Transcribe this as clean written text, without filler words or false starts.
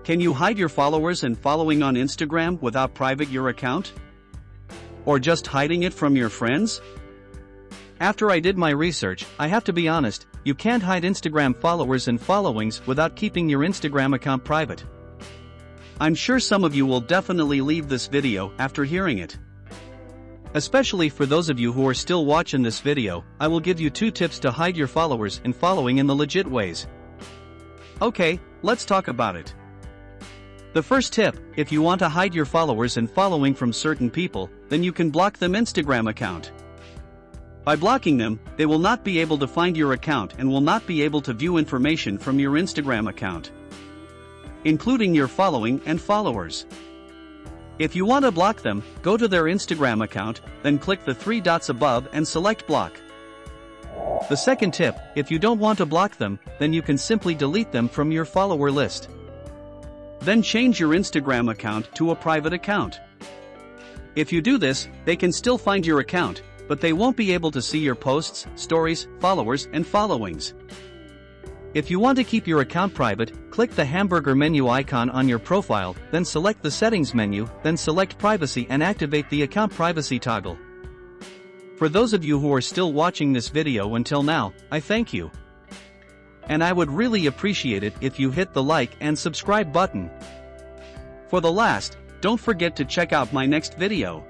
Can you hide your followers and following on Instagram without private your account? Or just hiding it from your friends? After I did my research, I have to be honest, you can't hide Instagram followers and followings without keeping your Instagram account private. I'm sure some of you will definitely leave this video after hearing it. Especially for those of you who are still watching this video, I will give you 2 tips to hide your followers and following in the legit ways. Okay, let's talk about it. The first tip, if you want to hide your followers and following from certain people, then you can block them Instagram account. By blocking them, they will not be able to find your account and will not be able to view information from your Instagram account, including your following and followers. If you want to block them, go to their Instagram account, then click the 3 dots above and select block. The second tip, if you don't want to block them, then you can simply delete them from your follower list. Then change your Instagram account to a private account. If you do this, they can still find your account, but they won't be able to see your posts, stories, followers, and followings. If you want to keep your account private, click the hamburger menu icon on your profile, then select the settings menu, then select privacy and activate the account privacy toggle. For those of you who are still watching this video until now, I thank you. And I would really appreciate it if you hit the like and subscribe button. For the last, don't forget to check out my next video.